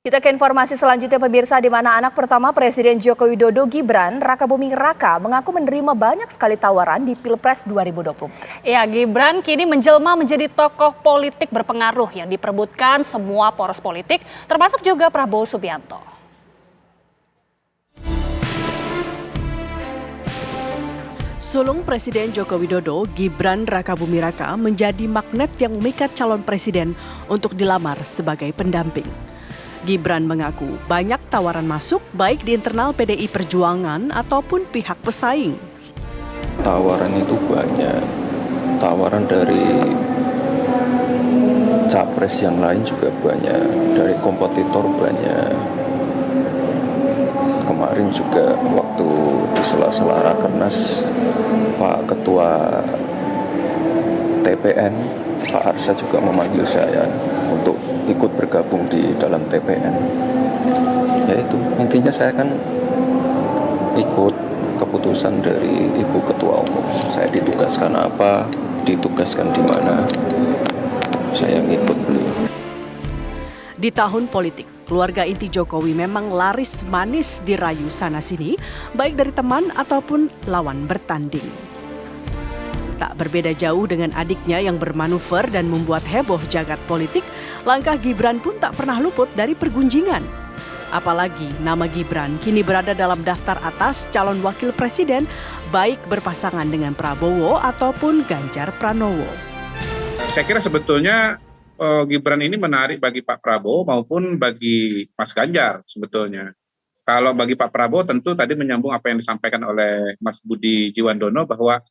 Kita ke informasi selanjutnya pemirsa, di mana anak pertama Presiden Joko Widodo, Gibran Rakabuming Raka, mengaku menerima banyak sekali tawaran di Pilpres 2024. Ya, Gibran kini menjelma menjadi tokoh politik berpengaruh yang diperebutkan semua poros politik, termasuk juga Prabowo Subianto. Sulung Presiden Joko Widodo, Gibran Rakabuming Raka menjadi magnet yang memikat calon presiden untuk dilamar sebagai pendamping. Gibran mengaku banyak tawaran masuk baik di internal PDI Perjuangan ataupun pihak pesaing. Tawaran itu banyak, tawaran dari capres yang lain juga banyak, dari kompetitor banyak. Kemarin juga waktu di sela-sela Rakernas, Pak Ketua TPN, Pak Arsa juga memanggil saya untuk ikut bergabung di dalam TPN. Ya itu, intinya saya kan ikut keputusan dari Ibu Ketua Umum. Saya ditugaskan apa, ditugaskan di mana, saya ngikut beliau. Di tahun politik, keluarga inti Jokowi memang laris manis dirayu sana-sini, baik dari teman ataupun lawan bertanding. Tak berbeda jauh dengan adiknya yang bermanuver dan membuat heboh jagat politik, langkah Gibran pun tak pernah luput dari pergunjingan. Apalagi nama Gibran kini berada dalam daftar atas calon wakil presiden, baik berpasangan dengan Prabowo ataupun Ganjar Pranowo. Saya kira sebetulnya Gibran ini menarik bagi Pak Prabowo maupun bagi Mas Ganjar sebetulnya. Kalau bagi Pak Prabowo tentu tadi menyambung apa yang disampaikan oleh Mas Budi Jiwandono bahwa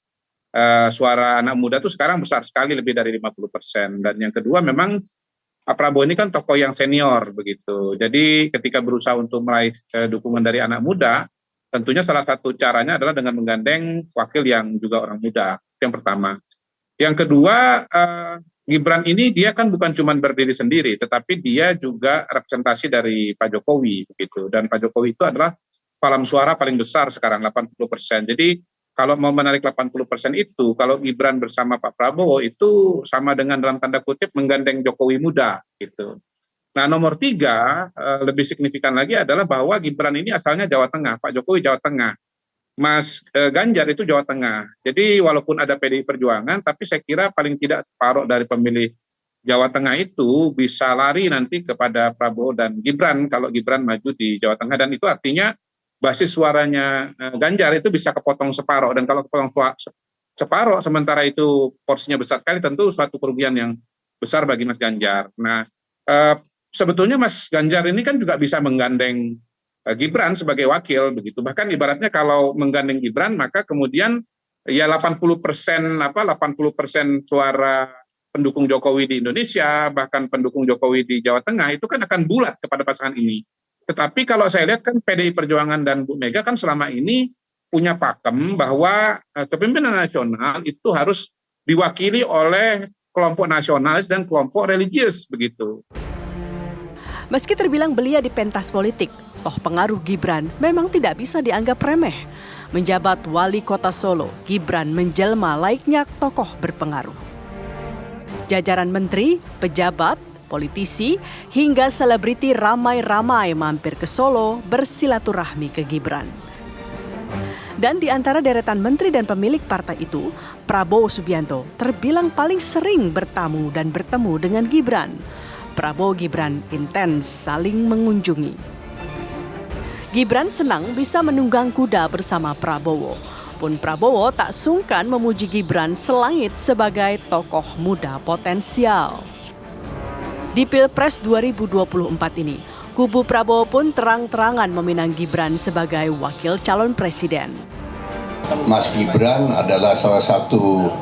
suara anak muda itu sekarang besar sekali, lebih dari 50%. Dan yang kedua memang Pak Prabowo ini kan tokoh yang senior begitu. Jadi ketika berusaha untuk meraih dukungan dari anak muda, tentunya salah satu caranya adalah dengan menggandeng wakil yang juga orang muda. Itu yang pertama. Yang kedua, Gibran ini dia kan bukan cuma berdiri sendiri, tetapi dia juga representasi dari Pak Jokowi begitu. Dan Pak Jokowi itu adalah palang suara paling besar sekarang, 80%. Jadi kalau mau menarik 80% itu, kalau Gibran bersama Pak Prabowo itu sama dengan dalam tanda kutip menggandeng Jokowi muda gitu. Nah, nomor 3 lebih signifikan lagi adalah bahwa Gibran ini asalnya Jawa Tengah, Pak Jokowi Jawa Tengah, Mas Ganjar itu Jawa Tengah. Jadi walaupun ada PDI Perjuangan, tapi saya kira paling tidak separuh dari pemilih Jawa Tengah itu bisa lari nanti kepada Prabowo dan Gibran kalau Gibran maju di Jawa Tengah, dan itu artinya basis suaranya Ganjar itu bisa kepotong separuh, dan kalau kepotong separuh sementara itu porsinya besar sekali, tentu suatu kerugian yang besar bagi Mas Ganjar. Nah, sebetulnya Mas Ganjar ini kan juga bisa menggandeng Gibran sebagai wakil begitu. Bahkan ibaratnya kalau menggandeng Gibran maka kemudian ya 80% suara pendukung Jokowi di Indonesia, bahkan pendukung Jokowi di Jawa Tengah itu kan akan bulat kepada pasangan ini. Tetapi kalau saya lihat kan PDI Perjuangan dan Bu Mega kan selama ini punya pakem bahwa kepemimpinan nasional itu harus diwakili oleh kelompok nasionalis dan kelompok religius begitu. Meski terbilang belia di pentas politik, toh pengaruh Gibran memang tidak bisa dianggap remeh. Menjabat wali kota Solo, Gibran menjelma layaknya tokoh berpengaruh. Jajaran menteri, pejabat, politisi, hingga selebriti ramai-ramai mampir ke Solo bersilaturahmi ke Gibran. Dan di antara deretan menteri dan pemilik partai itu, Prabowo Subianto terbilang paling sering bertamu dan bertemu dengan Gibran. Prabowo Gibran intens saling mengunjungi. Gibran senang bisa menunggang kuda bersama Prabowo. Pun Prabowo tak sungkan memuji Gibran selangit sebagai tokoh muda potensial. Di Pilpres 2024 ini, kubu Prabowo pun terang-terangan meminang Gibran sebagai wakil calon presiden. Mas Gibran adalah salah satu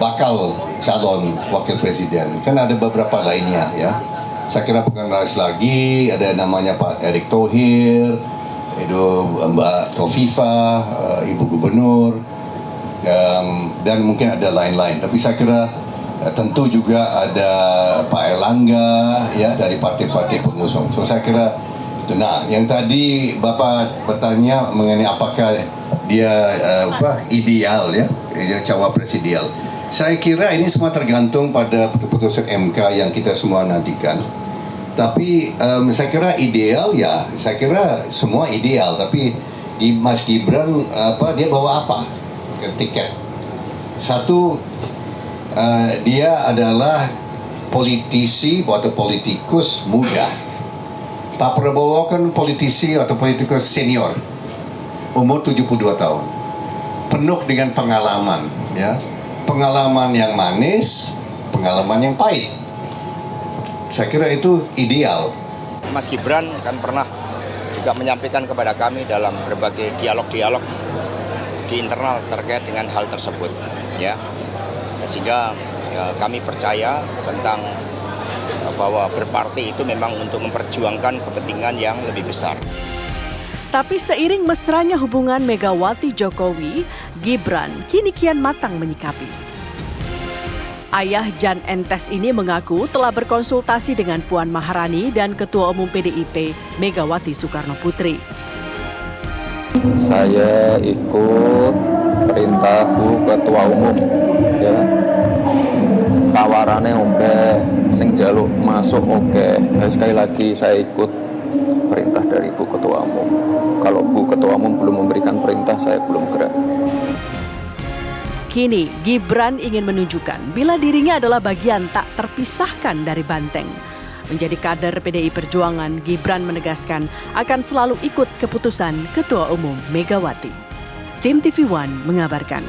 bakal calon wakil presiden. Kan ada beberapa lainnya ya. Saya kira bukan rahasia lagi, ada namanya Pak Erick Thohir, itu Mbak Khofifah, Ibu Gubernur, dan mungkin ada lain-lain. Tapi saya kira tentu juga ada Pak Erlangga ya dari partai-partai pengusung. So saya kira itu. Nah, yang tadi Bapak bertanya mengenai apakah dia ideal ya, cawapres ideal. Saya kira ini semua tergantung pada keputusan MK yang kita semua nantikan. Tapi saya kira ideal ya, saya kira semua ideal. Tapi Mas Gibran dia bawa apa? Tiket. Satu, dia adalah politisi atau politikus muda. Pak Prabowo kan politisi atau politikus senior, umur 72 tahun, penuh dengan pengalaman, ya, pengalaman yang manis, pengalaman yang pahit. Saya kira itu ideal. Mas Gibran kan pernah juga menyampaikan kepada kami dalam berbagai dialog-dialog di internal terkait dengan hal tersebut, ya. Sehingga kami percaya tentang bahwa berparti itu memang untuk memperjuangkan kepentingan yang lebih besar. Tapi seiring mesranya hubungan Megawati Jokowi, Gibran kini kian matang menyikapi. Ayah Jan Entes ini mengaku telah berkonsultasi dengan Puan Maharani dan Ketua Umum PDIP Megawati Soekarno Putri. Saya ikut perintah Bu Ketua Umum, ya. Tawarannya oke, sing jaluk masuk oke. Sekali lagi saya ikut perintah dari Bu Ketua Umum. Kalau Bu Ketua Umum belum memberikan perintah, saya belum gerak. Kini Gibran ingin menunjukkan bila dirinya adalah bagian tak terpisahkan dari Banteng. Menjadi kader PDI Perjuangan, Gibran menegaskan akan selalu ikut keputusan Ketua Umum Megawati. Tim TV One mengabarkan.